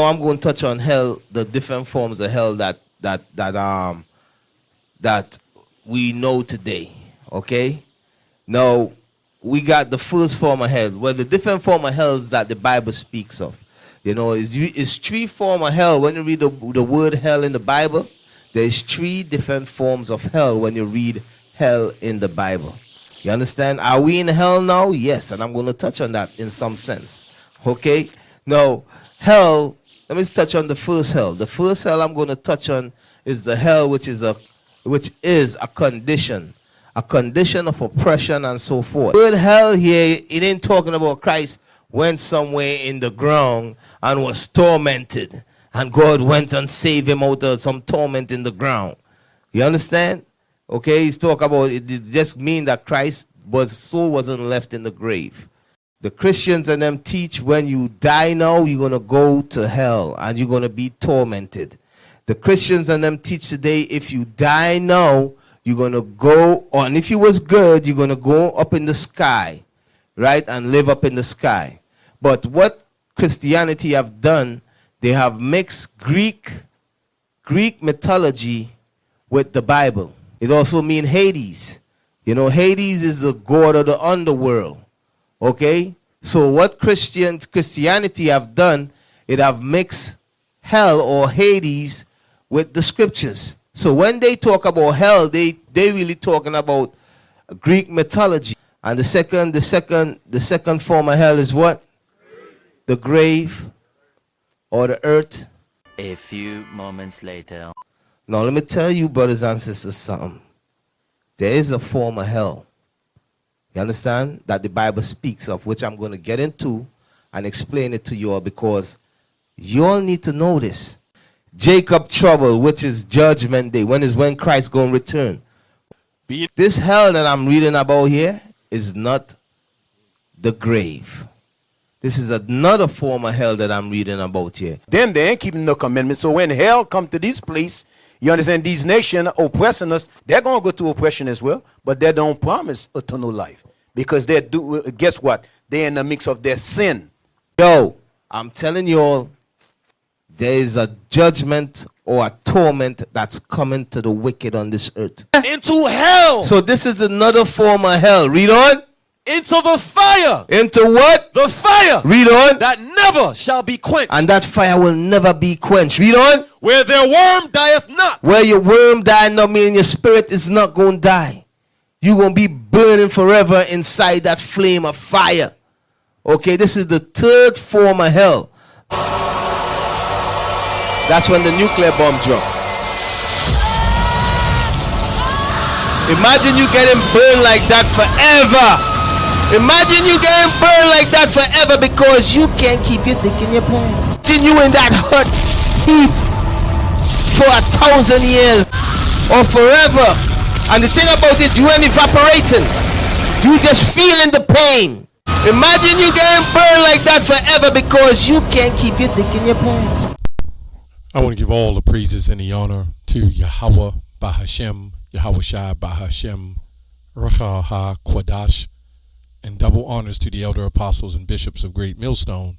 I'm going to touch on hell, the different forms of hell that we know today. Okay? Now, we got the first form of hell. Well, the different form of hells that the Bible speaks of. You know, it's three forms of hell. When you read the word hell in the Bible, there's three different forms of hell when you read hell in the Bible. You understand? Are we in hell now? Yes, and I'm going to touch on that in some sense. Okay? Now, hell, let me touch on the first hell. The first hell I'm going to touch on is the hell which is a condition of oppression and so forth. The word hell here, it ain't talking about Christ went somewhere in the ground and was tormented, and God went and saved him out of some torment in the ground. You understand? Okay, he's talking about it just mean that Christ's soul wasn't left in the grave. The Christians and them teach when you die now, you're going to go to hell and you're going to be tormented. The Christians and them teach today, if you die now, you're going to go, and if you was good, you're going to go up in the sky, right, and live up in the sky. But what Christianity have done, they have mixed Greek mythology with the Bible. It also means Hades. You know, Hades is the god of the underworld. Okay? So what Christianity have done, it have mixed hell or Hades with the scriptures. So when they talk about hell, they really talking about Greek mythology. And the second form of hell is what? The grave or the earth. A few moments later. Now let me tell you, brothers and sisters, something. There is a form of hell. You understand? That the Bible speaks of, which I'm going to get into and explain it to you all, because you all need to know this. Jacob trouble, which is judgment day, when Christ going to return. This hell that I'm reading about here is not the grave. This is another form of hell that I'm reading about here. Them, they ain't keeping no commandments. So when hell come to this place, you understand, these nations oppressing us, they're going to go through oppression as well, but they don't promise eternal life. Because they do, guess what? They're in the mix of their sin. Yo, I'm telling you all, there is a judgment or a torment that's coming to the wicked on this earth. Into hell. So this is another form of hell. Read on. Into the fire. Into what? The fire. Read on. That never shall be quenched. And that fire will never be quenched. Read on. Where their worm dieth not. Where your worm dieth not, meaning your spirit is not going to die. You're going to be burning forever inside that flame of fire. Okay, this is the third form of hell. That's when the nuclear bomb dropped. Imagine you getting burned like that forever. Imagine you getting burned like that forever because you can't keep your dick in your pants. Continue in that hot heat for 1,000 years or forever. And the thing about it, you ain't evaporating. You just feeling the pain. Imagine you getting burned like that forever because you can't keep your dick in your pants. I want to give all the praises and the honor to Yahweh Bahashem, Yahweh Shai Bahashem, Racha HaKwadash, and double honors to the elder apostles and bishops of Great Millstone.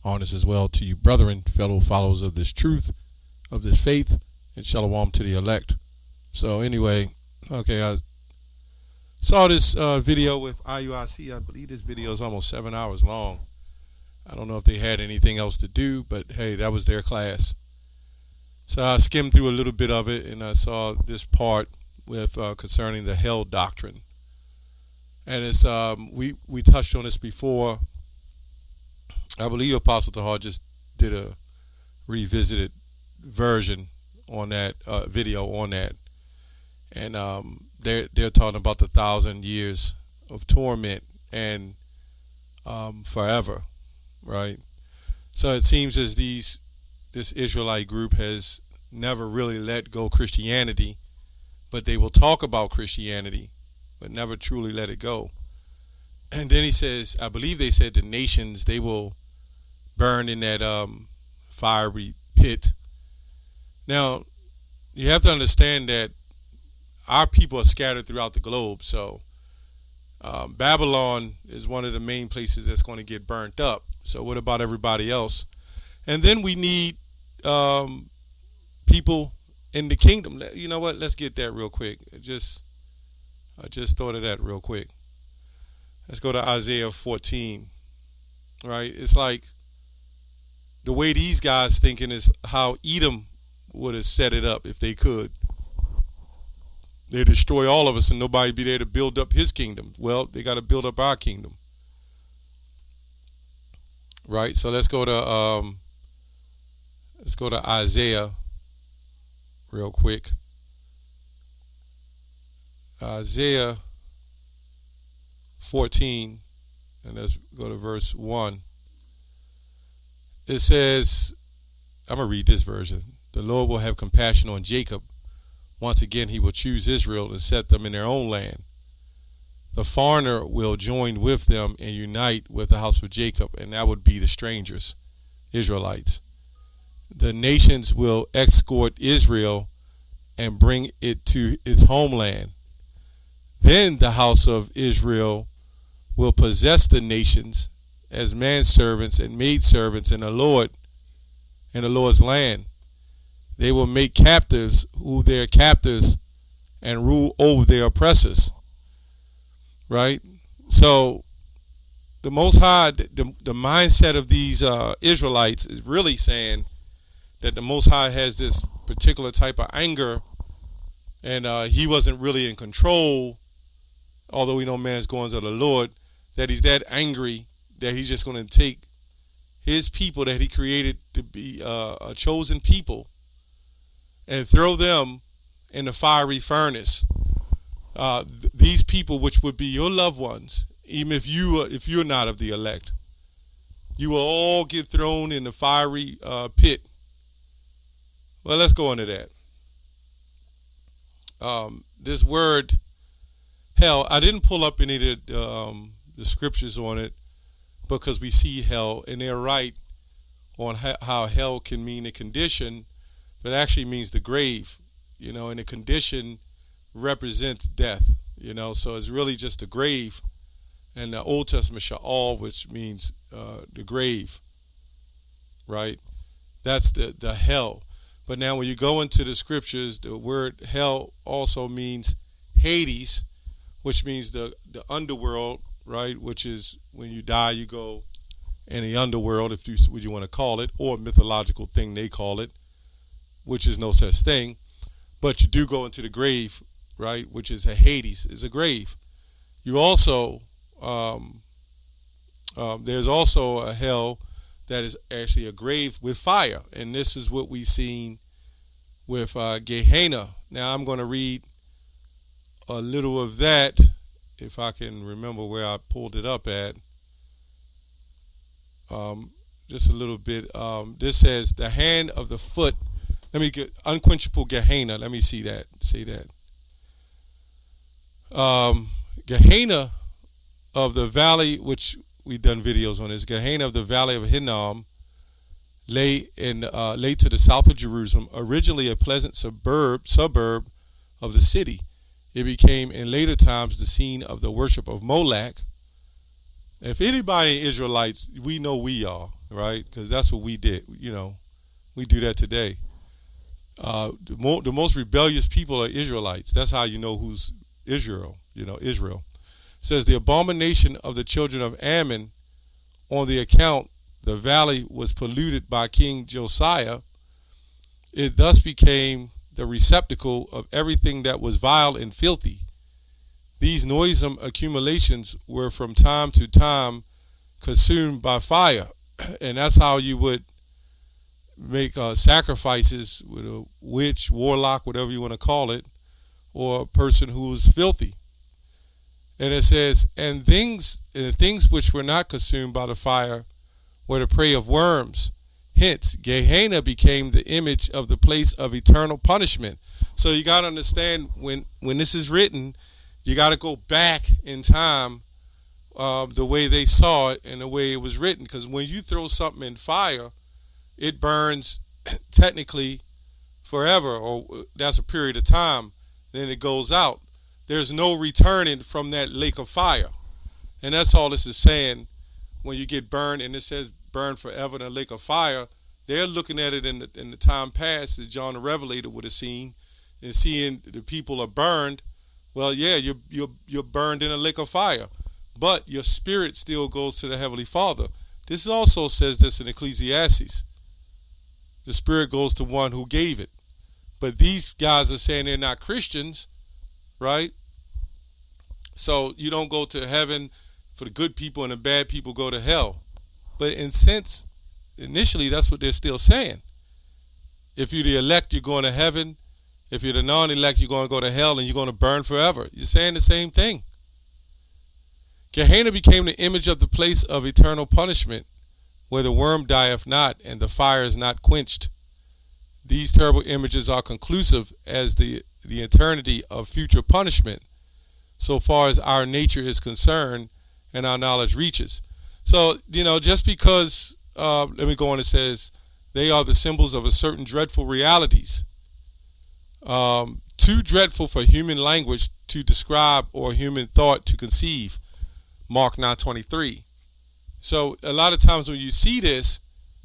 Honors as well to you, brethren, fellow followers of this truth, of this faith, and shalom to the elect. So anyway, okay, I saw this video with IUIC. I believe this video is almost 7 hours long. I don't know if they had anything else to do, but hey, that was their class. So I skimmed through a little bit of it, and I saw this part with concerning the hell doctrine. And it's we touched on this before. I believe Apostle Tahar just did a revisited version on that video on that, and they're talking about the 1,000 years of torment and forever, right? So it seems as this Israelite group has never really let go Christianity, but they will talk about Christianity, but never truly let it go. And then he says, I believe they said the nations, they will burn in that fiery pit. Now, you have to understand that our people are scattered throughout the globe. So Babylon is one of the main places that's going to get burnt up. So what about everybody else? And then we need people in the kingdom. You know what? Let's get that real quick. I just thought of that real quick. Let's go to Isaiah 14. Right? It's like the way these guys thinking is how Edom would have set it up if they could. They destroy all of us and nobody be there to build up his kingdom. Well, they got to build up our kingdom. Right? So let's go to Isaiah real quick. Isaiah 14, and let's go to verse 1. It says, I'm going to read this version. The Lord will have compassion on Jacob. Once again, he will choose Israel and set them in their own land. The foreigner will join with them and unite with the house of Jacob, and that would be the strangers, Israelites. The nations will escort Israel and bring it to its homeland. Then the house of Israel will possess the nations as manservants and maidservants in the Lord's land. They will make captives who their captors and rule over their oppressors. Right? So the Most High, the mindset of these Israelites is really saying that the Most High has this particular type of anger, and he wasn't really in control, although we know man's going to the Lord, that he's that angry that he's just going to take his people that he created to be a chosen people and throw them in the fiery furnace. These people, which would be your loved ones, even if you're not of the elect, you will all get thrown in the fiery pit. Well, let's go into that. This word hell, I didn't pull up any of the scriptures on it because we see hell, and they're right on how hell can mean a condition, but actually means the grave, and a condition represents death, so it's really just the grave. And the Old Testament Sheol, which means the grave, right? That's the hell. But now when you go into the scriptures, the word hell also means Hades, which means the underworld, right? Which is when you die, you go in the underworld, if you want to call it, or a mythological thing they call it, which is no such thing. But you do go into the grave, right? Which is a Hades, is a grave. You also, there's also a hell that is actually a grave with fire. And this is what we've seen with Gehenna. Now I'm going to read a little of that, if I can remember where I pulled it up at. Just a little bit. This says, the hand of the foot. Let me get unquenchable Gehenna. Let me see that. Say that. Gehenna of the valley, which we've done videos on this. Gehenna of the valley of Hinnom lay to the south of Jerusalem, originally a pleasant suburb of the city. It became in later times the scene of the worship of Molech. If anybody Israelites, we know we are, right? Because that's what we did. We do that today. The most rebellious people are Israelites. That's how you know who's Israel. Israel. It says the abomination of the children of Ammon, on the account the valley was polluted by King Josiah. It thus became the receptacle of everything that was vile and filthy. These noisome accumulations were from time to time consumed by fire. And that's how you would make sacrifices with a witch, warlock, whatever you want to call it, or a person who was filthy. And it says, and things which were not consumed by the fire were the prey of worms. Hence, Gehenna became the image of the place of eternal punishment. So you got to understand, when this is written, you got to go back in time, the way they saw it and the way it was written. Because when you throw something in fire, it burns technically forever, or that's a period of time. Then it goes out. There's no returning from that lake of fire. And that's all this is saying. When you get burned, and it says burn forever in a lake of fire, they're looking at it in the time past as John the Revelator would have seen, and seeing the people are burned. Well, yeah, you're burned in a lake of fire, but your spirit still goes to the Heavenly Father. This also says this in Ecclesiastes. The spirit goes to one who gave it. But these guys are saying they're not Christians, right? So you don't go to heaven for the good people and the bad people go to hell. But in sense, initially, that's what they're still saying. If you're the elect, you're going to heaven. If you're the non-elect, you're going to go to hell and you're going to burn forever. You're saying the same thing. Gehenna became the image of the place of eternal punishment, where the worm dieth not and the fire is not quenched. These terrible images are conclusive as the eternity of future punishment, so far as our nature is concerned and our knowledge reaches. So, just because, let me go on, it says, they are the symbols of a certain dreadful realities, too dreadful for human language to describe or human thought to conceive. Mark 9:23. So a lot of times when you see this,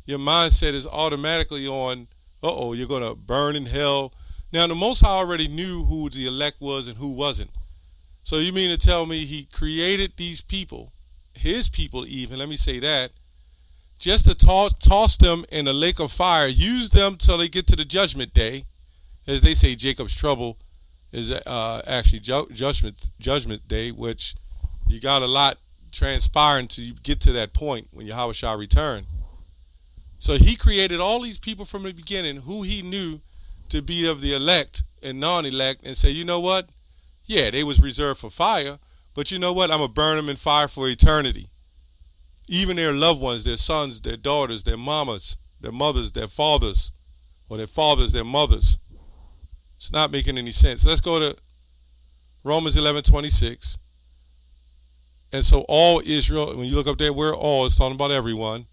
your mindset is automatically on, you're going to burn in hell. Now, the Most High already knew who the elect was and who wasn't. So you mean to tell me he created these people, his people even, let me say that, just to toss them in a lake of fire, use them till they get to the judgment day. As they say, Jacob's trouble is actually judgment day, which you got a lot transpiring to get to that point when Yahweh shall return. So he created all these people from the beginning who he knew to be of the elect and non-elect, and say, you know what? Yeah, they was reserved for fire, but you know what? I'm going to burn them in fire for eternity. Even their loved ones, their sons, their daughters, their mamas, their mothers, their fathers, or their fathers, their mothers. It's not making any sense. Let's go to Romans 11:26. And so all Israel, when you look up there, where all, it's talking about everyone,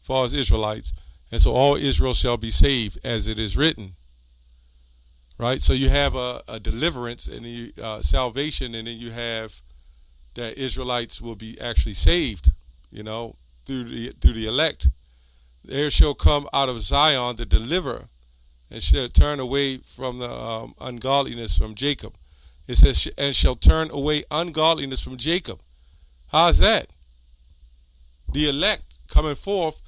as far as Israelites. And so all Israel shall be saved, as it is written. Right? So you have a deliverance and salvation, and then you have that Israelites will be actually saved, through the elect. There shall come out of Zion the deliverer, and shall turn away from the ungodliness from Jacob. It says, and shall turn away ungodliness from Jacob. How's that? The elect coming forth,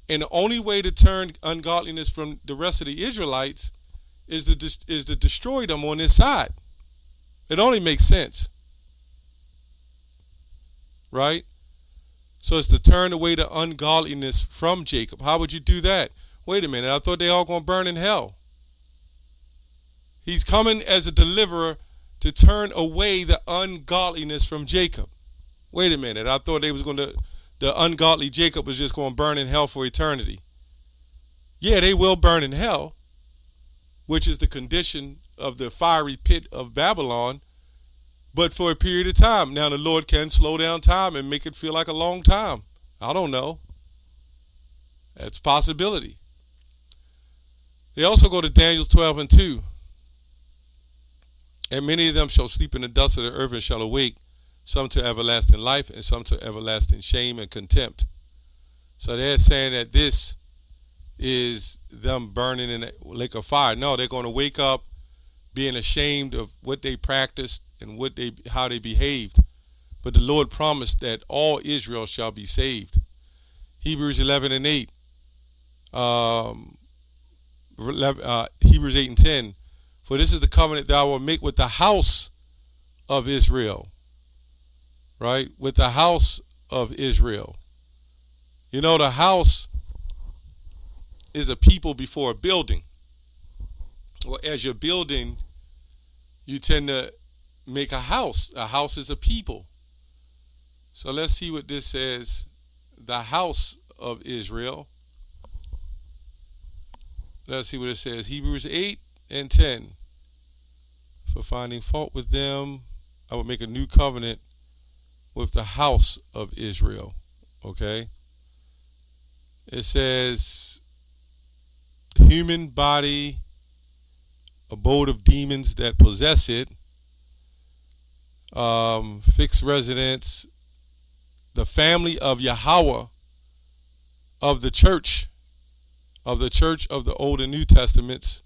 and the only way to turn ungodliness from the rest of the Israelites is to destroy them on this side. It only makes sense. Right? So it's to turn away the ungodliness from Jacob. How would you do that? Wait a minute, I thought they all going to burn in hell. He's coming as a deliverer to turn away the ungodliness from Jacob. Wait a minute, I thought they was going to, the ungodly Jacob was just going to burn in hell for eternity. Yeah, they will burn in hell, which is the condition of the fiery pit of Babylon, but for a period of time. Now the Lord can slow down time and make it feel like a long time. I don't know. That's a possibility. They also go to Daniel 12:2. And many of them shall sleep in the dust of the earth and shall awake, some to everlasting life and some to everlasting shame and contempt. So they're saying that this is them burning in a lake of fire. No, they're going to wake up being ashamed of what they practiced and how they behaved. But the Lord promised that all Israel shall be saved. Hebrews 11:8. Hebrews 8:10. For this is the covenant that I will make with the house of Israel. Right? With the house of Israel. The house is a people before a building. Well, as you're building, you tend to make a house. A house is a people. So let's see what this says. The house of Israel. Let's see what it says. Hebrews 8:10. For finding fault with them, I will make a new covenant with the house of Israel. Okay? It says, human body, abode of demons that possess it, fixed residence, the family of Yahweh, of the church, of the church of the Old and New Testaments,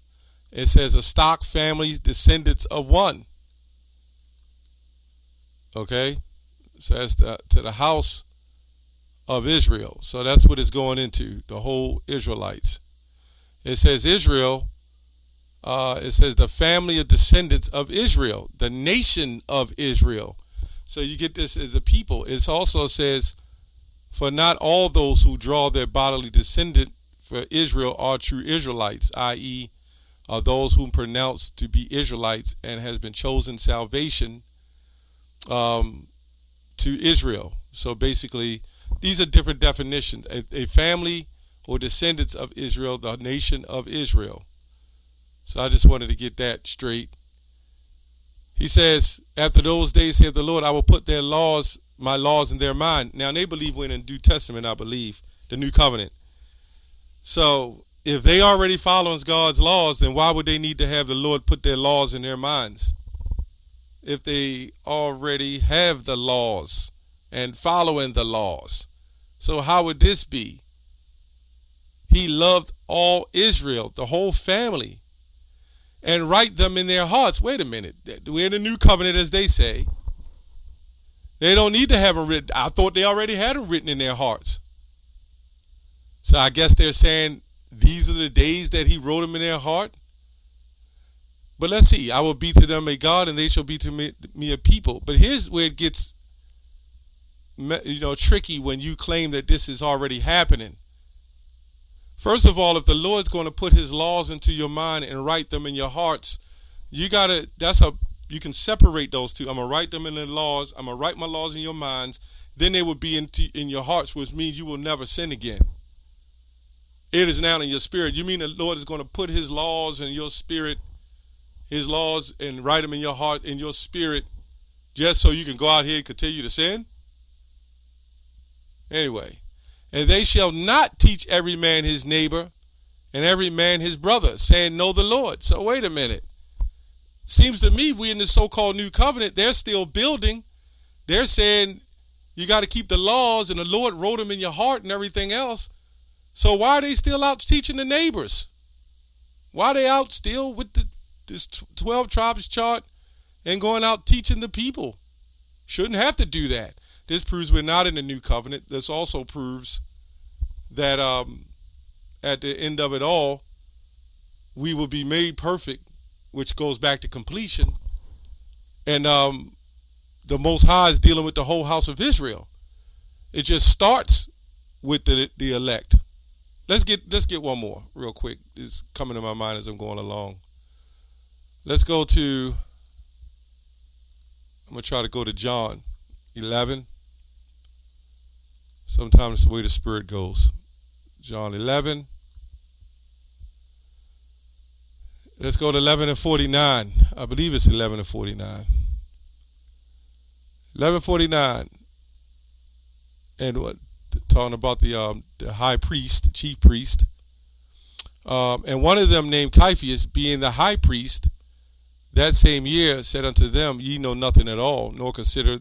it says a stock, family, descendants of one. Okay? It says to the house of Israel. So that's what it's going into, the whole Israelites. It says Israel, it says the family of descendants of Israel, the nation of Israel. So you get this as a people. It also says, for not all those who draw their bodily descendant for Israel are true Israelites, i.e., are those whom pronounced to be Israelites and has been chosen salvation to Israel. So basically, these are different definitions. A family or descendants of Israel, the nation of Israel. So I just wanted to get that straight. He says, after those days, saith the Lord, I will put their laws, my laws in their mind. Now, they believe we're in the New Testament, I believe, the New Covenant. So if they already following God's laws, then why would they need to have the Lord put their laws in their minds? If they already have the laws and following the laws. So how would this be? He loved all Israel, the whole family, and write them in their hearts. Wait a minute. We're in the New Covenant, as they say. They don't need to have them written. I thought they already had them written in their hearts. So I guess they're saying these are the days that he wrote them in their heart. But let's see. I will be to them a God, and they shall be to me a people. But here's where it gets, tricky when you claim that this is already happening. First of all, if the Lord's going to put his laws into your mind and write them in your hearts, you can separate those two. I'm going to write them in the laws. I'm going to write my laws in your minds. Then they will be in your hearts, which means you will never sin again. It is now in your spirit. You mean the Lord is going to put his laws in your spirit, his laws, and write them in your heart, in your spirit, just so you can go out here and continue to sin? Anyway. And they shall not teach every man his neighbor and every man his brother, saying, know the Lord. So wait a minute. Seems to me we in the so-called New Covenant, they're still building. They're saying you got to keep the laws, and the Lord wrote them in your heart and everything else. So why are they still out teaching the neighbors? Why are they out still with this 12 tribes chart and going out teaching the people? Shouldn't have to do that. This proves we're not in the New Covenant. This also proves that at the end of it all, we will be made perfect, which goes back to completion. And the Most High is dealing with the whole house of Israel. It just starts with the elect. Let's get one more real quick. It's coming to my mind as I'm going along. Let's go to, I'm going to try to go to John 11. Sometimes it's the way the Spirit goes. John 11. Let's go to 11 and 49. I believe it's 11 and 49. 11:49. And what? Talking about the high priest, the chief priest. And one of them named Caiaphas, being the high priest, that same year said unto them, ye know nothing at all, nor consider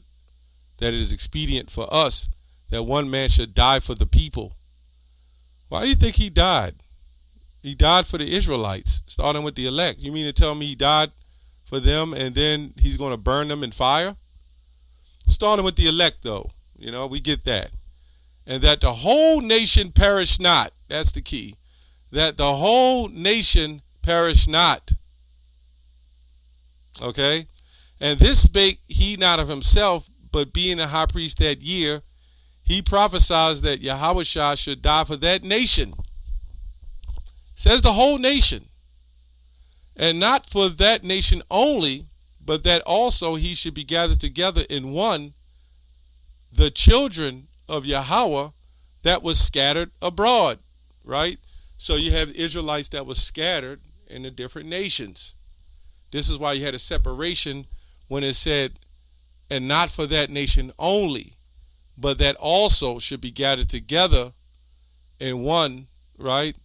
that it is expedient for us that one man should die for the people. Why do you think he died? He died for the Israelites, starting with the elect. You mean to tell me he died for them and then he's going to burn them in fire? Starting with the elect, though. We get that. And that the whole nation perish not. That's the key. That the whole nation perish not. Okay? And this spake he not of himself, but being a high priest that year, he prophesies that Yahushua should die for that nation. Says the whole nation. And not for that nation only, but that also he should be gathered together in one, the children of Yahweh that was scattered abroad. Right? So you have the Israelites that was scattered in the different nations. This is why you had a separation when it said, and not for that nation only, but that also should be gathered together in one, right?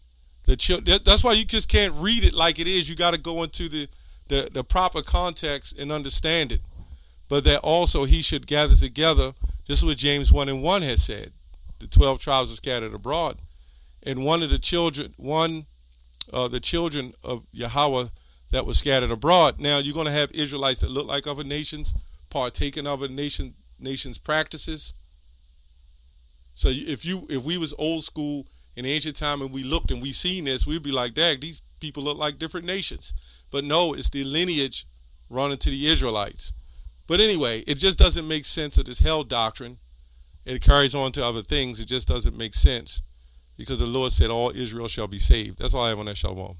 That's why you just can't read it like it is. You got to go into the proper context and understand it. But that also he should gather together. This is what James 1:1 has said. The 12 tribes are scattered abroad. And one of the children of Yahweh that was scattered abroad. Now you're going to have Israelites that look like other nations, partaking of other nations' practices. So if we was old school in ancient time and we looked and we seen this, we'd be like, "Dag, these people look like different nations." But no, it's the lineage running to the Israelites. But anyway, it just doesn't make sense of this hell doctrine. It carries on to other things. It just doesn't make sense because the Lord said all Israel shall be saved. That's all I have on that. Shalom.